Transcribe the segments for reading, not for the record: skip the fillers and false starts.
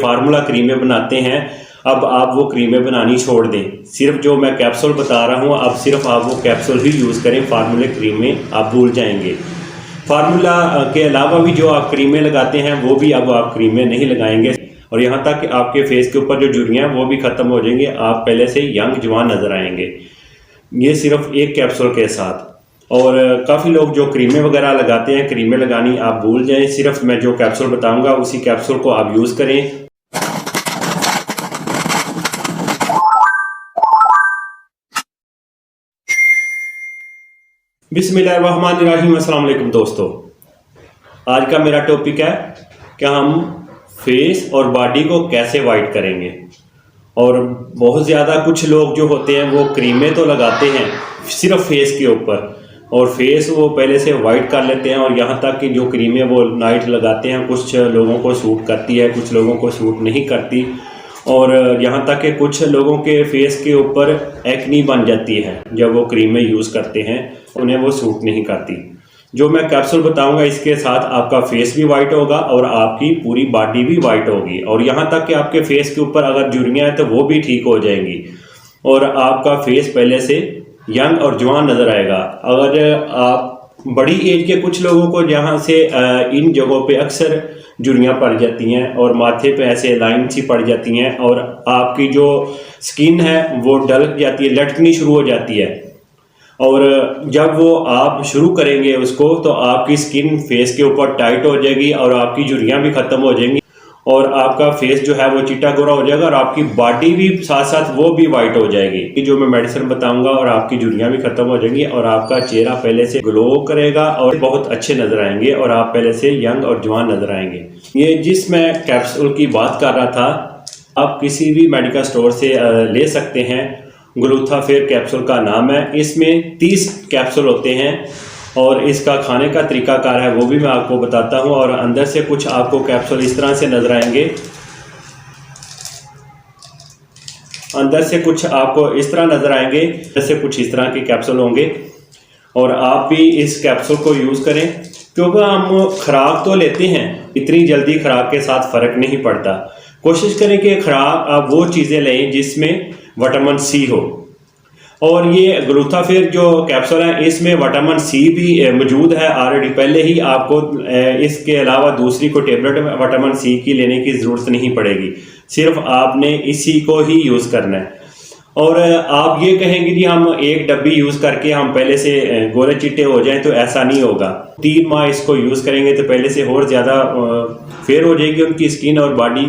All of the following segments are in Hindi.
फार्मूला क्रीमें बनाते हैं, अब आप वो क्रीमें बनानी छोड़ दें। सिर्फ जो मैं कैप्सूल बता रहा हूँ, अब सिर्फ आप वो कैप्सूल ही यूज़ करें, फार्मूले क्रीमें आप भूल जाएंगे। फार्मूला के अलावा भी जो आप क्रीमें लगाते हैं वो भी अब आप क्रीमें नहीं लगाएंगे, और यहाँ तक कि आपके फेस के ऊपर जो झुर्रियाँ हैं वो भी ख़त्म हो जाएंगे, आप पहले से यंग जवान नज़र आएंगे, ये सिर्फ एक कैप्सूल के साथ। और काफ़ी लोग जो क्रीमें वगैरह लगाते हैं, क्रीमें लगानी आप भूल जाएं, सिर्फ मैं जो कैप्सूल बताऊंगा उसी कैप्सूल को आप यूज़ करें। बिस्मिल्लाहिर्रहमानिर्रहीम। अस्सलाम वालेकुम दोस्तों, आज का मेरा टॉपिक है कि हम फेस और बॉडी को कैसे वाइट करेंगे। और बहुत ज़्यादा कुछ लोग जो होते हैं वो क्रीमें तो लगाते हैं सिर्फ फेस के ऊपर, और फेस वो पहले से वाइट कर लेते हैं, और यहाँ तक कि जो क्रीमें वो नाइट लगाते हैं कुछ लोगों को सूट करती है, कुछ लोगों को सूट नहीं करती, और यहाँ तक कि कुछ लोगों के फेस के ऊपर एक्नी बन जाती है जब वो क्रीमें यूज़ करते हैं, उन्हें वो सूट नहीं करती। जो मैं कैप्सूल बताऊंगा इसके साथ आपका फेस भी वाइट होगा और आपकी पूरी बॉडी भी वाइट होगी, और यहाँ तक कि आपके फेस के ऊपर अगर झुर्रियाँ हैं तो वो भी ठीक हो जाएंगी, और आपका फेस पहले से यंग और जवान नज़र आएगा। अगर आप बड़ी एज के कुछ लोगों को जहाँ से इन जगहों पे अक्सर झुर्रियाँ पड़ जाती हैं और माथे पे ऐसे लाइन सी पड़ जाती हैं, और आपकी जो स्किन है वो डल जाती है, लटकनी शुरू हो जाती है, और जब वो आप शुरू करेंगे उसको तो आपकी स्किन फेस के ऊपर टाइट हो जाएगी और आपकी झुर्रियाँ भी ख़त्म हो जाएंगी, और आपका फेस जो है वो चिट्टा गोरा हो जाएगा, और आपकी बॉडी भी साथ साथ वो भी वाइट हो जाएगी कि जो मैं मेडिसिन बताऊंगा, और आपकी झुर्रियाँ भी खत्म हो जाएंगी, और आपका चेहरा पहले से ग्लो करेगा और बहुत अच्छे नजर आएंगे, और आप पहले से यंग और जवान नजर आएंगे। ये जिस मैं कैप्सूल की बात कर रहा था, आप किसी भी मेडिकल स्टोर से ले सकते हैं। ग्लूथाफेर कैप्सूल का नाम है, इसमें 30 कैप्सूल होते हैं, और इसका खाने का तरीकाकार है वो भी मैं आपको बताता हूँ। और अंदर से कुछ आपको कैप्सूल इस तरह से नजर आएंगे, अंदर से कुछ आपको इस तरह नजर आएंगे, जैसे कुछ इस तरह के कैप्सूल होंगे, और आप भी इस कैप्सूल को यूज़ करें, क्योंकि हम खुराक तो लेते हैं, इतनी जल्दी खुराक के साथ फ़र्क नहीं पड़ता। कोशिश करें कि खुराक आप वो चीज़ें लें जिसमें विटामिन सी हो, और ये ग्लूथाफेर जो कैप्सूल है इसमें विटामिन सी भी मौजूद है ऑलरेडी पहले ही। आपको इसके अलावा दूसरी कोई टेबलेट विटामिन सी की लेने की ज़रूरत नहीं पड़ेगी, सिर्फ आपने इसी को ही यूज़ करना है। और आप ये कहेंगे कि हम एक डब्बी यूज़ करके हम पहले से गोरे चिट्टे हो जाएं, तो ऐसा नहीं होगा। 3 माह इसको यूज़ करेंगे तो पहले से और ज़्यादा फेयर हो जाएगी उनकी स्किन और बॉडी,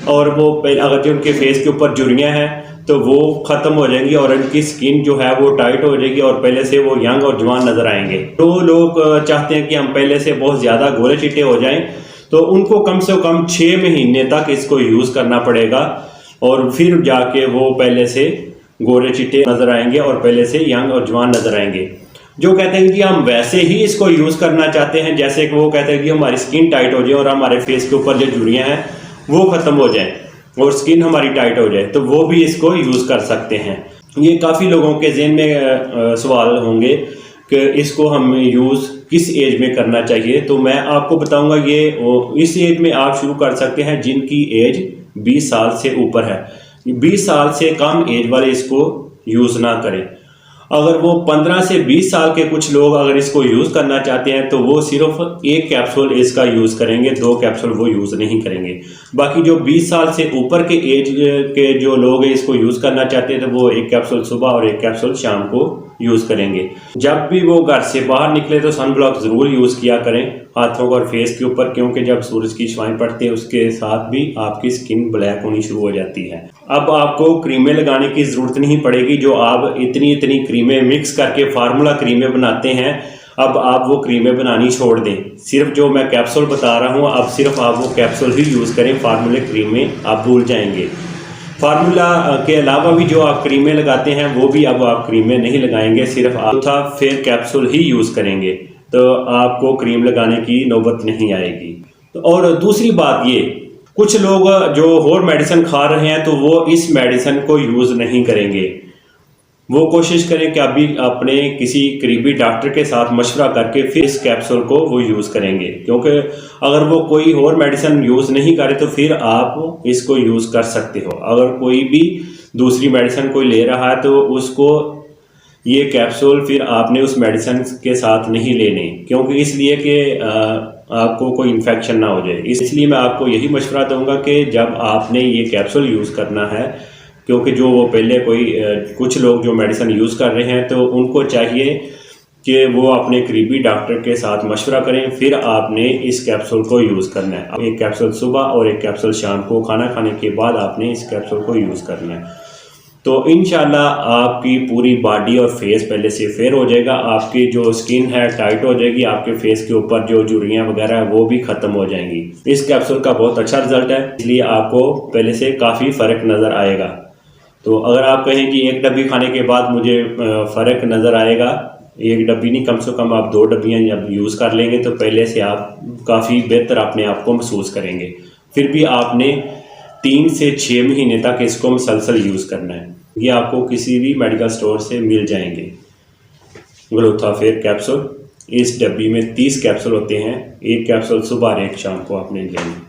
और वो अगर जो उनके फेस के ऊपर झुर्रियाँ हैं तो वो ख़त्म हो जाएंगी, और उनकी स्किन जो है वो टाइट हो जाएगी, और पहले से वो यंग और जवान नज़र आएंगे। तो लोग चाहते हैं कि हम पहले से बहुत ज़्यादा गोरे चिट्टे हो जाएं, तो उनको कम से कम 6 महीने तक इसको यूज़ करना पड़ेगा, और फिर जाके वो पहले से गोरे चिट्टे नज़र आएंगे और पहले से यंग और जवान नज़र आएंगे। जो कहते हैं कि हम वैसे ही इसको यूज़ करना चाहते हैं, जैसे कि वो कहते हैं कि हमारी स्किन टाइट हो जाए और हमारे फेस के ऊपर जो झुर्रियाँ हैं वो ख़त्म हो जाएं और स्किन हमारी टाइट हो जाए, तो वो भी इसको यूज़ कर सकते हैं। ये काफ़ी लोगों के ज़हन में सवाल होंगे कि इसको हम यूज़ किस एज में करना चाहिए, तो मैं आपको बताऊंगा ये इस एज में आप शुरू कर सकते हैं जिनकी एज 20 साल से ऊपर है। 20 साल से कम एज वाले इसको यूज़ ना करें। अगर वो 15 से 20 साल के कुछ लोग अगर इसको यूज़ करना चाहते हैं तो वो सिर्फ 1 कैप्सूल इसका यूज़ करेंगे, 2 कैप्सूल वो यूज़ नहीं करेंगे। बाकी जो 20 साल से ऊपर के एज के जो लोग हैं इसको यूज़ करना चाहते हैं तो वो 1 कैप्सूल सुबह और 1 कैप्सूल शाम को यूज़ करेंगे। जब भी वो घर से बाहर निकले तो सन ब्लॉक ज़रूर यूज़ किया करें हाथों और फेस के ऊपर, क्योंकि जब सूरज की छाएं पड़ती है उसके साथ भी आपकी स्किन ब्लैक होनी शुरू हो जाती है। अब आपको क्रीमें लगाने की ज़रूरत नहीं पड़ेगी, जो आप इतनी क्रीमें मिक्स करके फार्मूला क्रीमें बनाते हैं, अब आप वो क्रीमें बनानी छोड़ दें। सिर्फ जो मैं कैप्सूल बता रहा हूँ, अब सिर्फ आप वो कैप्सूल ही यूज़ करें, फार्मूले क्रीमें आप भूल जाएंगे। फार्मूला के अलावा भी जो आप क्रीमें लगाते हैं वो भी अब आप क्रीमें नहीं लगाएंगे, सिर्फ ग्लूथाफेर कैप्सूल ही यूज़ करेंगे, तो आपको क्रीम लगाने की नौबत नहीं आएगी। तो और दूसरी बात ये, कुछ लोग जो और मेडिसिन खा रहे हैं तो वो इस मेडिसिन को यूज़ नहीं करेंगे। वो कोशिश करें कि अभी अपने किसी करीबी डॉक्टर के साथ मशवरा करके फिर इस कैप्सूल को वो यूज़ करेंगे, क्योंकि अगर वो कोई और मेडिसिन यूज़ नहीं करे तो फिर आप इसको यूज़ कर सकते हो। अगर कोई भी दूसरी मेडिसिन कोई ले रहा है तो उसको ये कैप्सूल फिर आपने उस मेडिसिन के साथ नहीं लेने, क्योंकि इसलिए कि आपको कोई इन्फेक्शन ना हो जाए। इसलिए मैं आपको यही मशवरा दूंगा कि जब आपने ये कैप्सूल यूज़ करना है, क्योंकि जो वो पहले कुछ लोग जो मेडिसिन यूज़ कर रहे हैं तो उनको चाहिए कि वो अपने करीबी डॉक्टर के साथ मशवरा करें, फिर आपने इस कैप्सूल को यूज़ करना है। एक कैप्सूल सुबह और एक कैप्सूल शाम को खाना खाने के बाद आपने इस कैप्सूल को यूज़ करना है। तो इंशाल्लाह आपकी पूरी बॉडी और फेस पहले से फेयर हो जाएगा, आपकी जो स्किन है टाइट हो जाएगी, आपके फेस के ऊपर जो झुर्रियाँ वगैरह है वो भी ख़त्म हो जाएंगी। इस कैप्सूल का बहुत अच्छा रिजल्ट है, इसलिए आपको पहले से काफ़ी फ़र्क नज़र आएगा। तो अगर आप कहें कि एक डब्बी खाने के बाद मुझे फ़र्क नज़र आएगा, एक डब्बी नहीं कम से कम आप 2 डब्बियाँ जब यूज़ कर लेंगे तो पहले से आप काफ़ी बेहतर अपने आप को महसूस करेंगे। फिर भी आपने 3 से 6 महीने तक इसको मुसलसल यूज़ करना है। ये आपको किसी भी मेडिकल स्टोर से मिल जाएंगे। ग्लूटाफेयर कैप्सूल, इस डब्बी में 30 कैप्सूल होते हैं, एक कैप्सूल सुबह और एक शाम को आपने लेनी।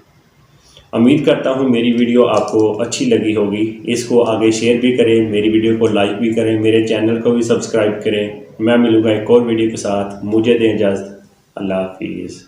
उम्मीद करता हूँ मेरी वीडियो आपको अच्छी लगी होगी। इसको आगे शेयर भी करें, मेरी वीडियो को लाइक भी करें, मेरे चैनल को भी सब्सक्राइब करें। मैं मिलूँगा एक और वीडियो के साथ। मुझे दें इजाज़त। अल्लाह हाफिज़।